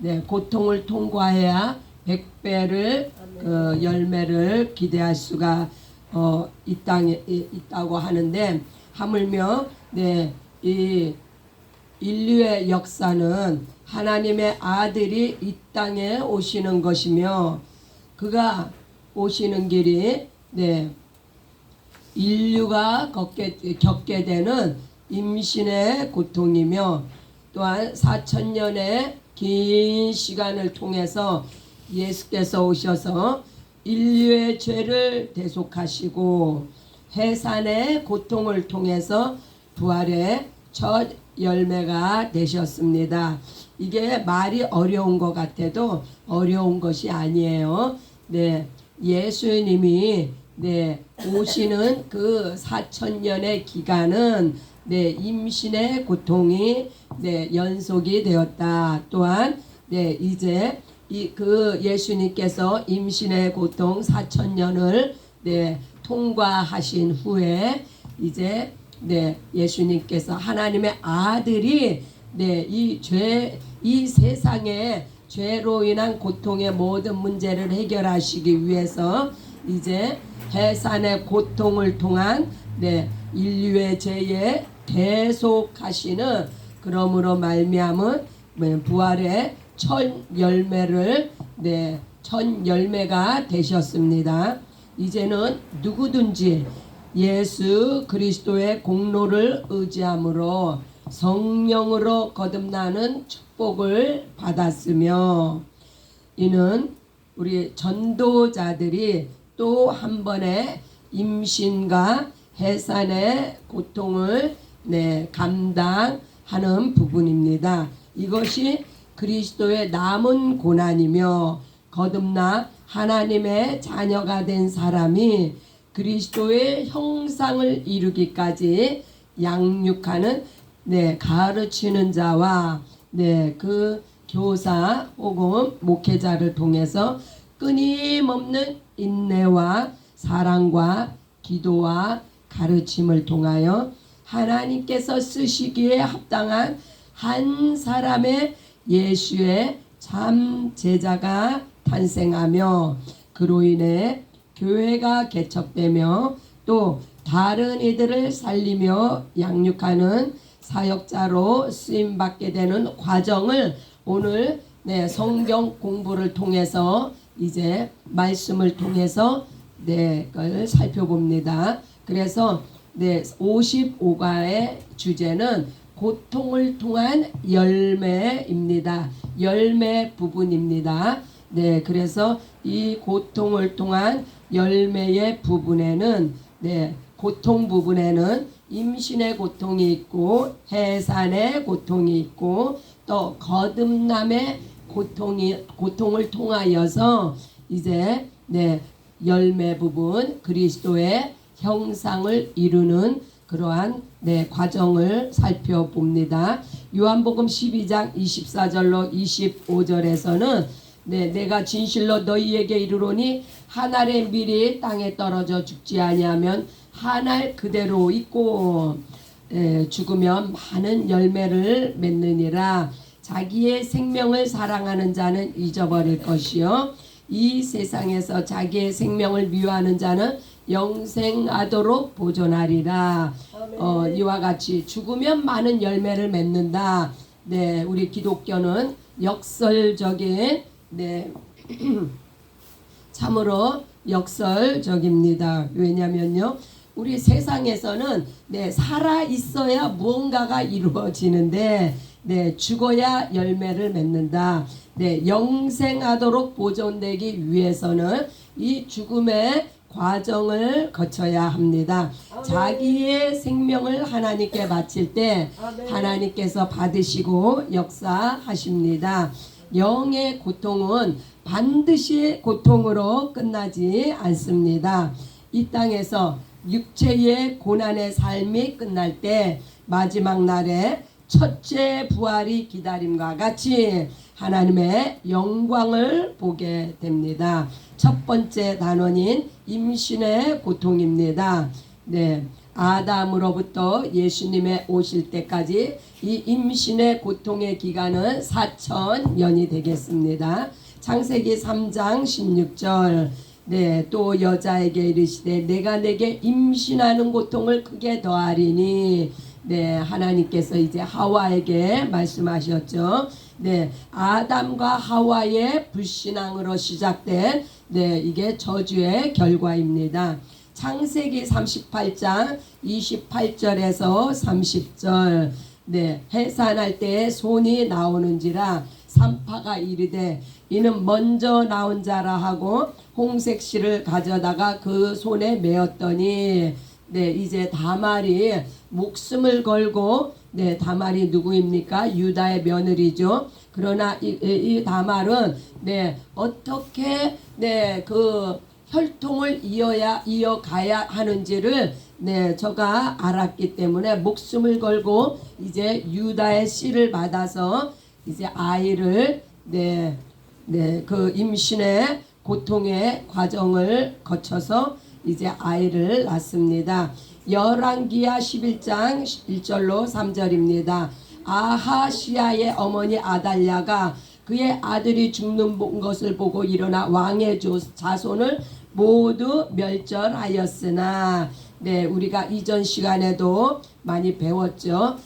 네, 고통을 통과해야 100배를 그 열매를 기대할 수가 이 땅에 있다고 하는데, 하물며 네, 이 인류의 역사는 하나님의 아들이 이 땅에 오시는 것이며, 그가 오시는 길이 네, 인류가 겪게 되는 임신의 고통이며, 또한 4,000년의 긴 시간을 통해서 예수께서 오셔서 인류의 죄를 대속하시고 해산의 고통을 통해서 부활의 첫 열매가 되셨습니다. 이게 말이 어려운 것 같아도 어려운 것이 아니에요. 네, 예수님이 네, 오시는 그 4,000년의 기간은 네, 임신의 고통이 네, 연속이 되었다. 또한 네, 이제 그 예수님께서 임신의 고통 4,000년을 네, 통과하신 후에 이제 네, 예수님께서 하나님의 아들이 네, 이 세상의 죄로 인한 고통의 모든 문제를 해결하시기 위해서 이제 해산의 고통을 통한 네, 인류의 죄에 대속하시는, 그러므로 말미암은 부활의 첫 열매를 네, 첫 열매가 되셨습니다. 이제는 누구든지 예수 그리스도의 공로를 의지함으로 성령으로 거듭나는 축복을 받았으며, 이는 우리 전도자들이 또 한 번의 임신과 해산의 고통을 네, 감당하는 부분입니다. 이것이 그리스도의 남은 고난이며, 거듭나 하나님의 자녀가 된 사람이 그리스도의 형상을 이루기까지 양육하는 네, 가르치는 자와 네, 그 교사 혹은 목회자를 통해서 끊임없는 인내와 사랑과 기도와 가르침을 통하여 하나님께서 쓰시기에 합당한 한 사람의 예수의 참 제자가 탄생하며, 그로 인해 교회가 개척되며 또 다른 이들을 살리며 양육하는 사역자로 쓰임받게 되는 과정을 오늘 네, 성경 공부를 통해서 이제 말씀을 통해서 네, 그걸 살펴봅니다. 그래서 네, 55과의 주제는 고통을 통한 열매입니다. 열매 부분입니다. 네, 그래서 이 고통을 통한 열매의 부분에는 네, 고통 부분에는 임신의 고통이 있고 해산의 고통이 있고 또 거듭남의 고통을 통하여서 이제 네, 열매 부분 그리스도의 형상을 이루는 그러한 네, 과정을 살펴봅니다. 요한복음 12장 24절로 25절에서는 네, 내가 진실로 너희에게 이르노니 한 알의 밀이 땅에 떨어져 죽지 아니하면 한 알 그대로 있고 죽으면 많은 열매를 맺느니라. 자기의 생명을 사랑하는 자는 잊어버릴 것이요 이 세상에서 자기의 생명을 미워하는 자는 영생하도록 보존하리라. 이와 같이 죽으면 많은 열매를 맺는다. 네, 우리 기독교는 역설적인 네, 참으로 역설적입니다. 왜냐면요, 우리 세상에서는 네, 살아 있어야 무언가가 이루어지는데 네, 죽어야 열매를 맺는다. 네, 영생하도록 보존되기 위해서는 이 죽음의 과정을 거쳐야 합니다. 아멘. 자기의 생명을 하나님께 바칠 때 아멘. 하나님께서 받으시고 역사하십니다. 영의 고통은 반드시 고통으로 끝나지 않습니다. 이 땅에서 육체의 고난의 삶이 끝날 때 마지막 날에 첫째 부활이 기다림과 같이 하나님의 영광을 보게 됩니다. 첫 번째 단원인 임신의 고통입니다. 네, 아담으로부터 예수님의 오실 때까지 이 임신의 고통의 기간은 4,000년이 되겠습니다. 창세기 3장 16절. 네, 또 여자에게 이르시되 내가 내게 임신하는 고통을 크게 더하리니. 네, 하나님께서 이제 하와에게 말씀하셨죠. 네, 아담과 하와의 불신앙으로 시작된 네, 이게 저주의 결과입니다. 창세기 38장 28절에서 30절. 네, 해산할 때에 손이 나오는지라 산파가 이르되 이는 먼저 나온 자라 하고 홍색 실을 가져다가 그 손에 메었더니 네, 이제 다말이 목숨을 걸고 네, 다말이 누구입니까? 유다의 며느리죠. 그러나 이 다말은 네, 어떻게 네, 그 혈통을 이어가야 하는지를 네, 저가 알았기 때문에 목숨을 걸고 이제 유다의 씨를 받아서 이제 아이를 그 임신의 고통의 과정을 거쳐서 이제 아이를 낳습니다. 열왕기하 11장 1절로 3절입니다. 아하시아의 어머니 아달랴가 그의 아들이 죽는 것을 보고 일어나 왕의 자손을 모두 멸절하였으나 네, 우리가 이전 시간에도 많이 배웠죠.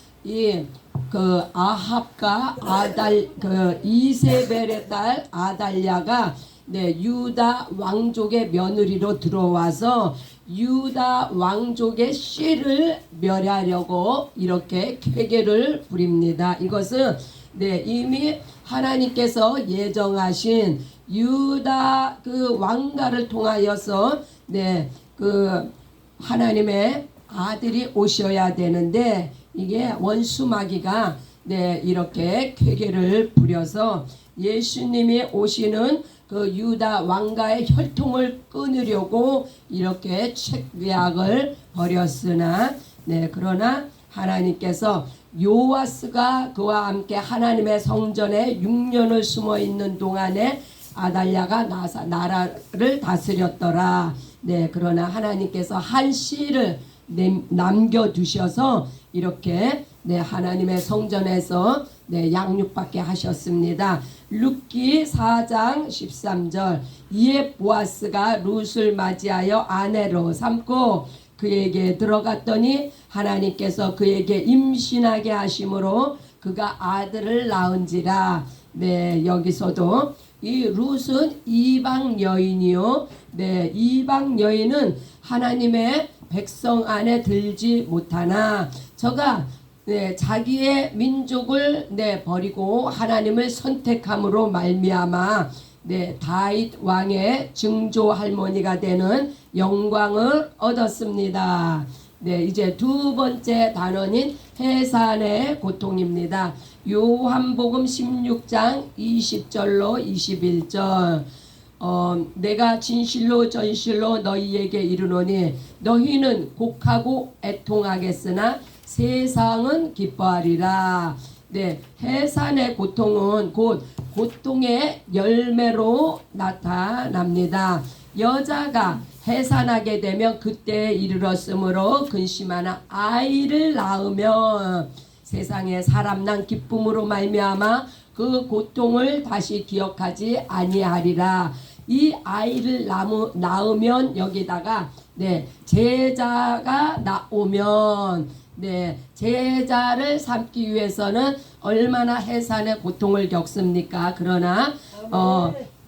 그 아합과 이세벨의 딸 아달랴가 네, 유다 왕족의 며느리로 들어와서 유다 왕족의 씨를 멸하려고 이렇게 쾌계를 부립니다. 이것은 네, 이미 하나님께서 예정하신 유다 그 왕가를 통하여서 네, 그 하나님의 아들이 오셔야 되는데 이게 원수 마귀가 네, 이렇게 쾌계를 부려서 예수님이 오시는 그 유다 왕가의 혈통을 끊으려고 이렇게 책략을 벌였으나 네, 그러나 하나님께서 요아스가 그와 함께 하나님의 성전에 6년을 숨어 있는 동안에 아달랴가 나라를 다스렸더라. 네, 그러나 하나님께서 한 씨를 남겨두셔서 이렇게 네, 하나님의 성전에서 네, 양육받게 하셨습니다. 룻기 4장 13절. 이에 보아스가 룻을 맞이하여 아내로 삼고 그에게 들어갔더니 하나님께서 그에게 임신하게 하심으로 그가 아들을 낳은지라. 네, 여기서도 이 룻은 이방 여인이요. 네, 이방 여인은 하나님의 백성 안에 들지 못하나 저가 네, 자기의 민족을 네, 버리고 하나님을 선택함으로 말미암아 네, 다윗 왕의 증조 할머니가 되는 영광을 얻었습니다. 네, 이제 두 번째 단원인 해산의 고통입니다. 요한복음 16장 20절로 21절. 내가 진실로 전실로 너희에게 이르노니 너희는 곡하고 애통하겠으나 세상은 기뻐하리라. 네, 해산의 고통은 곧 고통의 열매로 나타납니다. 여자가 해산하게 되면 그때에 이르렀으므로 근심하나 아이를 낳으면 세상에 사람 난 기쁨으로 말미암아 그 고통을 다시 기억하지 아니하리라. 이 아이를 낳으면 여기다가 네, 제자가 나오면 네, 제자를 삼기 위해서는 얼마나 해산의 고통을 겪습니까? 그러나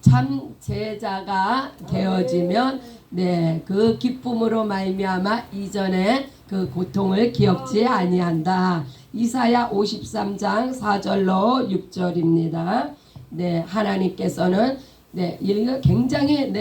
참 제자가 되어지면 네, 그 기쁨으로 말미암아 이전에 그 고통을 기억지 아니한다. 이사야 53장 4절로 6절입니다. 네, 하나님께서는 네, 이거 굉장히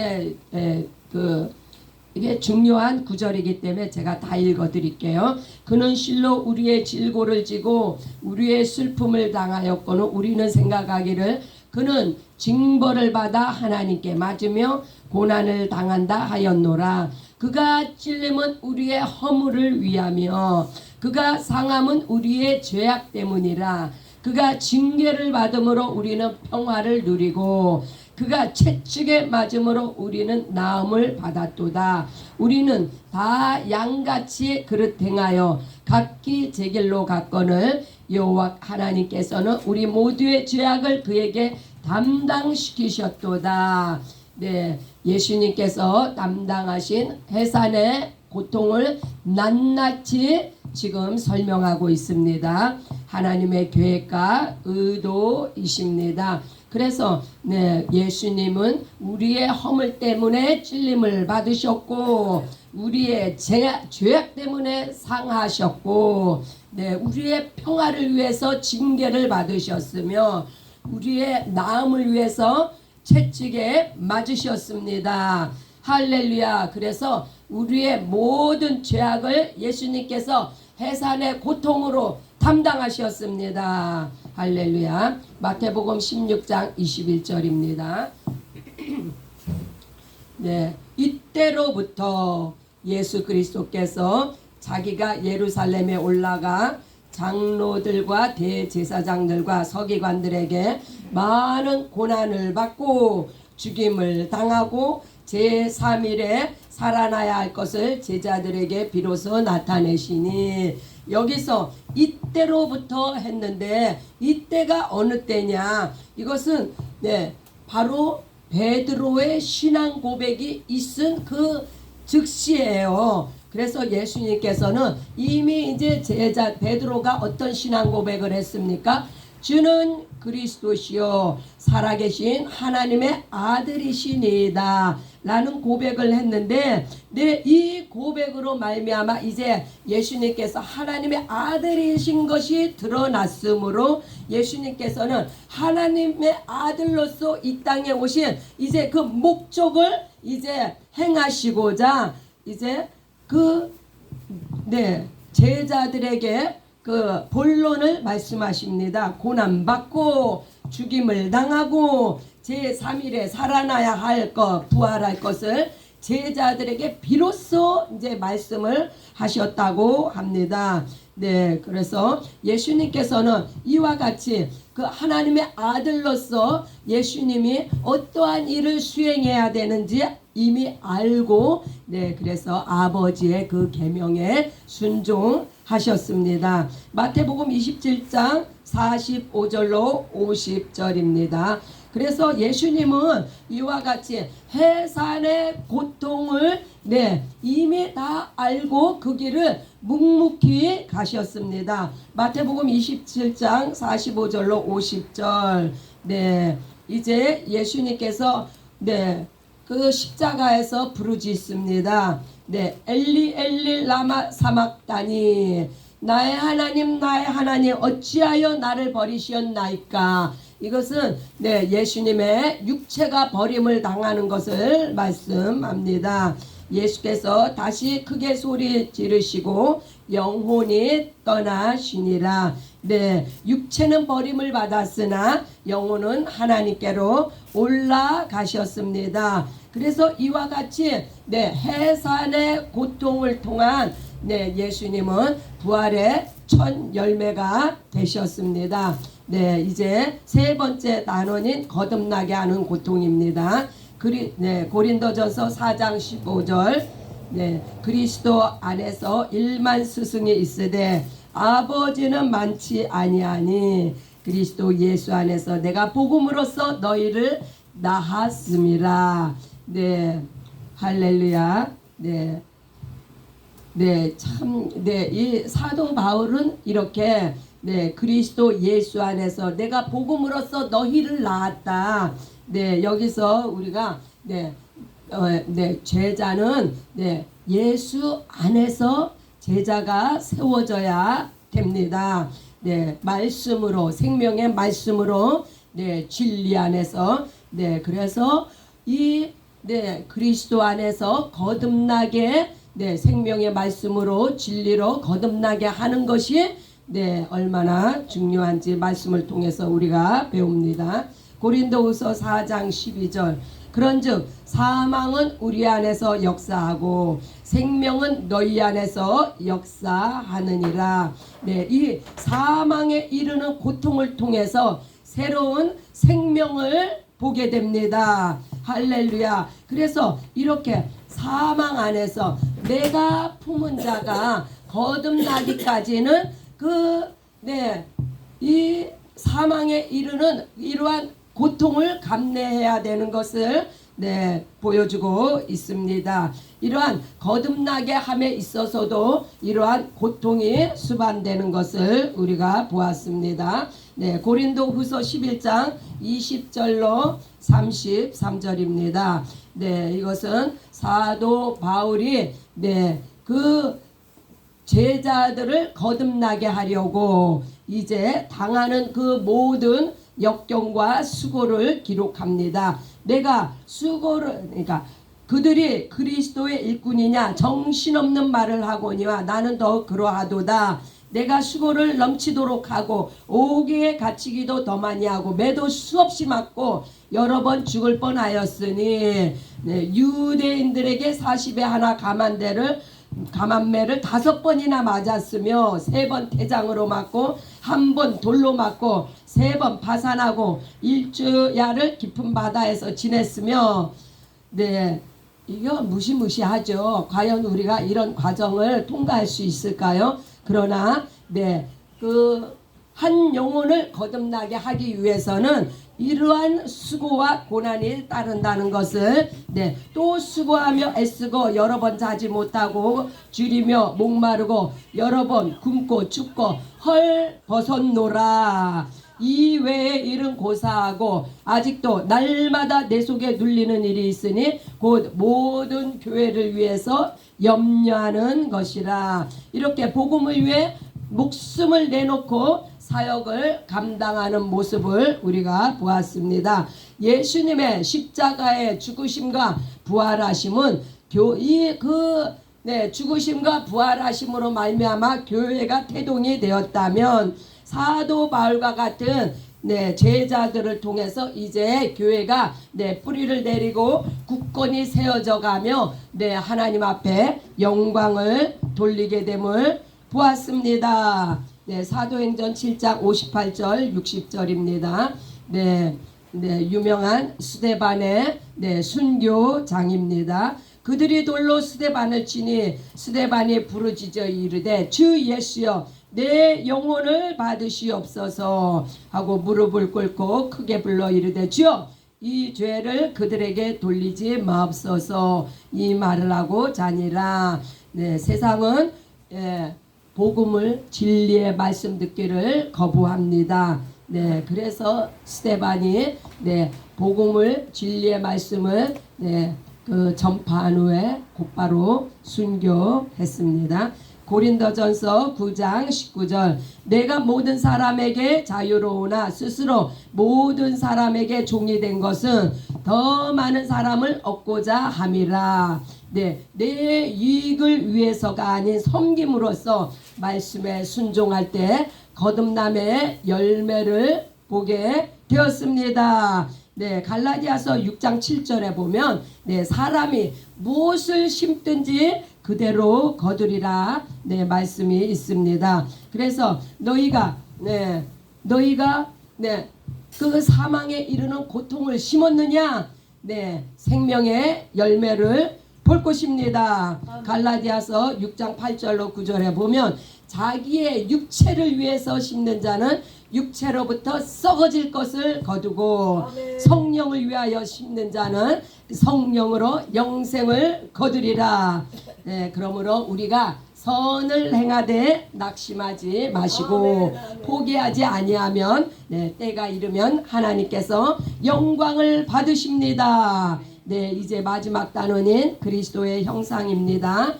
이게 중요한 구절이기 때문에 제가 다 읽어드릴게요. 그는 실로 우리의 질고를 지고 우리의 슬픔을 당하였거늘 우리는 생각하기를 그는 징벌을 받아 하나님께 맞으며 고난을 당한다 하였노라. 그가 찔림은 우리의 허물을 위하며 그가 상함은 우리의 죄악 때문이라. 그가 징계를 받음으로 우리는 평화를 누리고 그가 채찍에 맞음으로 우리는 나음을 받았도다. 우리는 다 양같이 그릇 행하여 각기 제 길로 갔거늘 여호와 하나님께서는 우리 모두의 죄악을 그에게 담당시키셨도다. 네, 예수님께서 담당하신 해산의 고통을 낱낱이 지금 설명하고 있습니다. 하나님의 계획과 의도이십니다. 그래서 예수님은 우리의 허물 때문에 찔림을 받으셨고 우리의 죄악 때문에 상하셨고 우리의 평화를 위해서 징계를 받으셨으며 우리의 나음을 위해서 채찍에 맞으셨습니다. 할렐루야. 그래서 우리의 모든 죄악을 예수님께서 해산의 고통으로 담당하셨습니다. 할렐루야. 마태복음 16장 21절입니다. 네, 이때로부터 예수 그리스도께서 자기가 예루살렘에 올라가 장로들과 대제사장들과 서기관들에게 많은 고난을 받고 죽임을 당하고 제3일에 살아나야 할 것을 제자들에게 비로소 나타내시니, 여기서 이때로부터 했는데 이때가 어느 때냐? 이것은 바로 베드로의 신앙 고백이 있은 그 즉시예요. 그래서 예수님께서는 이미 이제 제자 베드로가 어떤 신앙 고백을 했습니까? 주는 그리스도시요 살아계신 하나님의 아들이시니다 라는 고백을 했는데, 이 고백으로 말미암아 이제 예수님께서 하나님의 아들이신 것이 드러났으므로 예수님께서는 하나님의 아들로서 이 땅에 오신 이제 그 목적을 이제 행하시고자 이제 제자들에게 그 본론을 말씀하십니다. 고난받고 죽임을 당하고 제3일에 살아나야 할 것, 부활할 것을 제자들에게 비로소 이제 말씀을 하셨다고 합니다. 그래서 예수님께서는 이와 같이 그 하나님의 아들로서 예수님이 어떠한 일을 수행해야 되는지 이미 알고 그래서 아버지의 그 계명에 순종하셨습니다. 마태복음 27장 45절로 50절입니다. 그래서 예수님은 이와 같이 해산의 고통을 이미 다 알고 그 길을 묵묵히 가셨습니다. 마태복음 27장 45절로 50절. 이제 예수님께서 그 십자가에서 부르짖습니다. 엘리 엘리 라마 사막다니, 나의 하나님 어찌하여 나를 버리셨나이까. 이것은 예수님의 육체가 버림을 당하는 것을 말씀합니다. 예수께서 다시 크게 소리 지르시고 영혼이 떠나시니라. 육체는 버림을 받았으나 영혼은 하나님께로 올라가셨습니다. 그래서 이와 같이 해산의 고통을 통한 예수님은 부활의 첫 열매가 되셨습니다. 이제 세 번째 단원인 거듭나게 하는 고통입니다. 고린도전서 4장 15절. 그리스도 안에서 1만 스승이 있으되 아버지는 많지 아니하니 그리스도 예수 안에서 내가 복음으로써 너희를 낳았음이라. 할렐루야. 이 사도 바울은 이렇게 그리스도 예수 안에서 내가 복음으로써 너희를 낳았다. 여기서 우리가 제자는 예수 안에서 제자가 세워져야 됩니다. 말씀으로, 생명의 말씀으로, 진리 안에서, 그래서 이 그리스도 안에서 거듭나게 생명의 말씀으로 진리로 거듭나게 하는 것이 얼마나 중요한지 말씀을 통해서 우리가 배웁니다. 고린도후서 4장 12절. 그런즉 사망은 우리 안에서 역사하고 생명은 너희 안에서 역사하느니라. 이 사망에 이르는 고통을 통해서 새로운 생명을 보게 됩니다. 할렐루야. 그래서 이렇게 사망 안에서 내가 품은 자가 거듭나기까지는 이 사망에 이르는 이러한 고통을 감내해야 되는 것을 보여주고 있습니다. 이러한 거듭나게 함에 있어서도 이러한 고통이 수반되는 것을 우리가 보았습니다. 고린도 후서 11장 20절로 33절입니다. 이것은 사도 바울이 그 제자들을 거듭나게 하려고 이제 당하는 그 모든 역경과 수고를 기록합니다. 내가 수고를, 그러니까 그들이 그리스도의 일꾼이냐 정신없는 말을 하거니와 나는 더 그러하도다. 내가 수고를 넘치도록 하고 옥에 갇히기도 더 많이 하고 매도 수없이 맞고 여러 번 죽을 뻔하였으니 유대인들에게 40에 하나 가만매를 5번이나 맞았으며 3번 태장으로 맞고 1번 돌로 맞고 3번 파산하고 일주야를 깊은 바다에서 지냈으며 이거 무시무시하죠. 과연 우리가 이런 과정을 통과할 수 있을까요? 그러나 그 한 영혼을 거듭나게 하기 위해서는 이러한 수고와 고난이 따른다는 것을 또 수고하며 애쓰고 여러 번 자지 못하고 줄이며 목마르고 여러 번 굶고 춥고 헐 벗었노라. 이 외에 일은 고사하고 아직도 날마다 내 속에 눌리는 일이 있으니 곧 모든 교회를 위해서 염려하는 것이라. 이렇게 복음을 위해 목숨을 내놓고 사역을 감당하는 모습을 우리가 보았습니다. 예수님의 십자가의 죽으심과 부활하심은 죽으심과 부활하심으로 말미암아 교회가 태동이 되었다면 사도 바울과 같은 제자들을 통해서 이제 교회가 뿌리를 내리고 굳건히 세워져 가며 하나님 앞에 영광을 돌리게 됨을 보았습니다. 사도행전 7장 58절 60절입니다. 유명한 스데반의 순교장입니다. 그들이 돌로 스데반을 치니 스데반이 부르짖어 이르되 주 예수여 내 영혼을 받으시옵소서 하고 무릎을 꿇고 크게 불러 이르되 주여 이 죄를 그들에게 돌리지 마옵소서 이 말을 하고 자니라. 세상은 복음을 진리의 말씀 듣기를 거부합니다. 그래서 스데반이 복음을 진리의 말씀을 전파한 후에 곧바로 순교했습니다. 고린도전서 9장 19절 내가 모든 사람에게 자유로우나 스스로 모든 사람에게 종이 된 것은 더 많은 사람을 얻고자 함이라. 내 이익을 위해서가 아닌 섬김으로써 말씀에 순종할 때 거듭남의 열매를 보게 되었습니다. 갈라디아서 6장 7절에 보면 사람이 무엇을 심든지 그대로 거두리라 말씀이 있습니다. 그래서 너희가 그 사망에 이르는 고통을 심었느냐 생명의 열매를 볼 것입니다. 갈라디아서 6장 8절로 9절에 보면 자기의 육체를 위해서 심는 자는 육체로부터 썩어질 것을 거두고 성령을 위하여 심는 자는 성령으로 영생을 거두리라. 그러므로 우리가 선을 행하되 낙심하지 마시고 포기하지 아니하면 때가 이르면 하나님께서 영광을 받으십니다. 이제 마지막 단원인 그리스도의 형상입니다.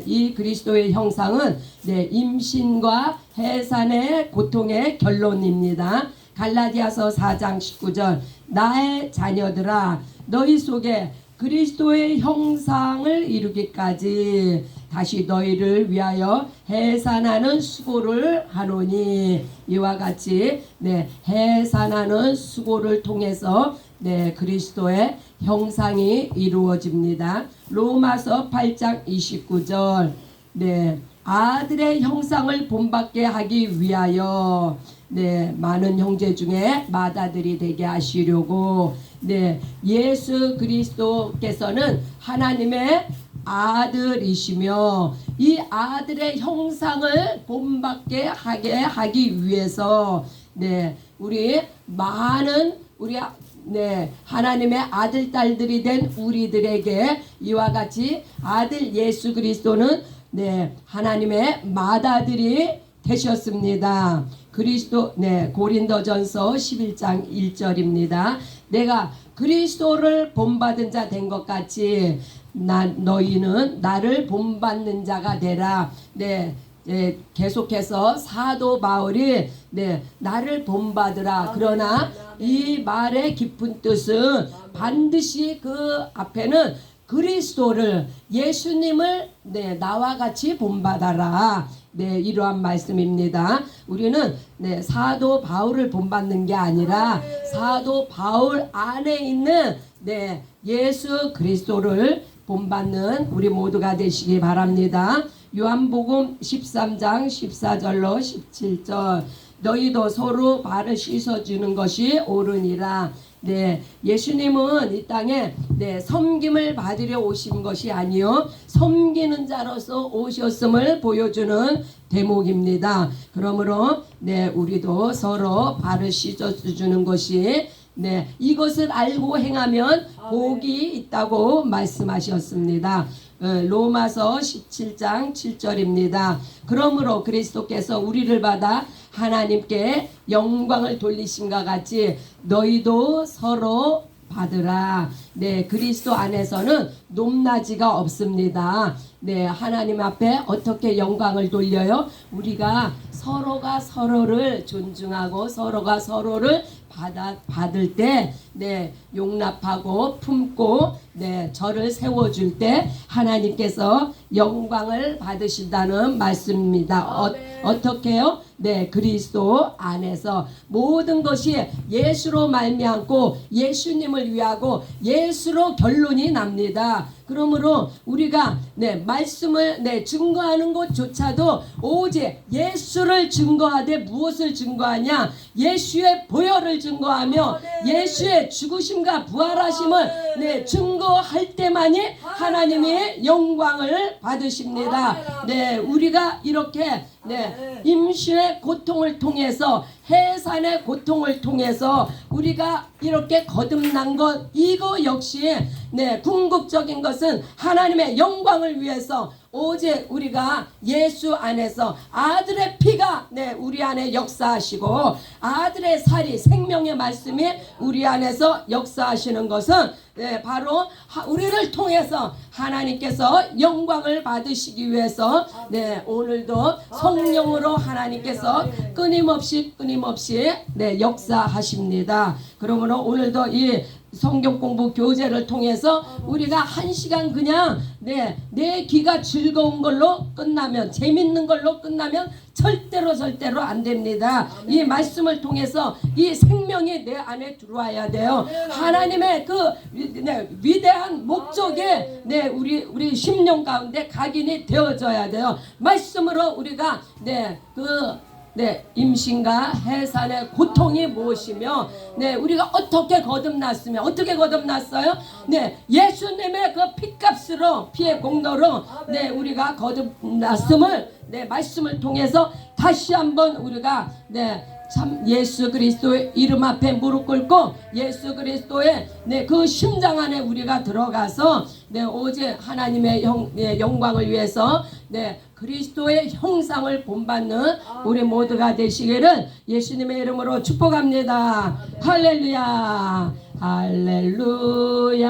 이 그리스도의 형상은 임신과 해산의 고통의 결론입니다. 갈라디아서 4장 19절 나의 자녀들아 너희 속에 그리스도의 형상을 이루기까지 다시 너희를 위하여 해산하는 수고를 하노니 이와 같이 해산하는 수고를 통해서 그리스도의 형상이 이루어집니다. 로마서 8장 29절 아들의 형상을 본받게 하기 위하여 네, 많은 형제 중에 맏아들이 되게 하시려고 네, 예수 그리스도께서는 하나님의 아들이시며 이 아들의 형상을 본받게 하기 위해서 네, 우리 많은 우리 네, 하나님의 아들 딸들이 된 우리들에게 이와 같이 아들 예수 그리스도는 네, 하나님의 맏아들이 되셨습니다. 그리스도 네, 고린도전서 11장 1절입니다. 내가 그리스도를 본받은 자 된 것 같이 너희는 나를 본받는 자가 되라. 네, 계속해서 사도 바울이 네, 나를 본받으라. 그러나 이 말의 깊은 뜻은 반드시 그 앞에는 그리스도를 예수님을 네, 나와 같이 본받아라. 네, 이러한 말씀입니다. 우리는 네, 사도 바울을 본받는 게 아니라 사도 바울 안에 있는 네, 예수 그리스도를 본받는 우리 모두가 되시기 바랍니다. 요한복음 13장 14절로 17절 너희도 서로 발을 씻어주는 것이 옳으니라. 네, 예수님은 이 땅에 네, 섬김을 받으려 오신 것이 아니요 섬기는 자로서 오셨음을 보여주는 대목입니다. 그러므로 네, 우리도 서로 발을 씻어주는 것이 네, 이것을 알고 행하면 복이 있다고 말씀하셨습니다. 로마서 17장 7절입니다. 그러므로 그리스도께서 우리를 받아 하나님께 영광을 돌리심과 같이 너희도 서로 받으라. 네, 그리스도 안에서는 높낮이가 없습니다. 네, 하나님 앞에 어떻게 영광을 돌려요? 우리가 서로가 서로를 존중하고 서로가 서로를 받을 때, 네, 용납하고 품고, 네, 저를 세워줄 때 하나님께서 영광을 받으신다는 말씀입니다. 어떻게요? 네, 그리스도 안에서 모든 것이 예수로 말미암고 예수님을 위하고 예수로 결론이 납니다. 그러므로 우리가 네, 말씀을 네, 증거하는 것조차도 오직 예수를 증거하되 무엇을 증거하냐? 예수의 보혈을 증거하며 예수의 죽으심과 부활하심을 네, 증거할 때만이 하나님의 영광을 받으십니다. 네, 우리가 이렇게 네, 임신의 고통을 통해서 해산의 고통을 통해서 우리가 이렇게 거듭난 것 이거 역시 네, 궁극적인 것은 하나님의 영광을 위해서 오직 우리가 예수 안에서 아들의 피가 네, 우리 안에 역사하시고 아들의 살이 생명의 말씀이 우리 안에서 역사하시는 것은 네, 바로 우리를 통해서 하나님께서 영광을 받으시기 위해서 네, 오늘도 성령으로 하나님께서 끊임없이 네, 역사하십니다. 그러므로 오늘도 이 성경 공부 교재를 통해서 우리가 한 시간 그냥 내 귀가 즐거운 걸로 끝나면 재밌는 걸로 끝나면 절대로 안 됩니다. 이 말씀을 통해서 이 생명이 내 안에 들어와야 돼요. 하나님의 그 위대한 목적이 우리 심령 가운데 각인이 되어져야 돼요. 말씀으로 우리가 임신과 해산의 고통이 무엇이며 우리가 어떻게 거듭났으며 어떻게 거듭났어요? 예수님의 그 피값으로 피의 공로로 우리가 거듭났음을 말씀을 통해서 다시 한번 우리가 참 예수 그리스도의 이름 앞에 무릎 꿇고 예수 그리스도의 그 심장 안에 우리가 들어가서 오직 하나님의 영광을 위해서 그리스도의 형상을 본받는 우리 모두가 되시기를 예수님의 이름으로 축복합니다. 할렐루야, 할렐루야.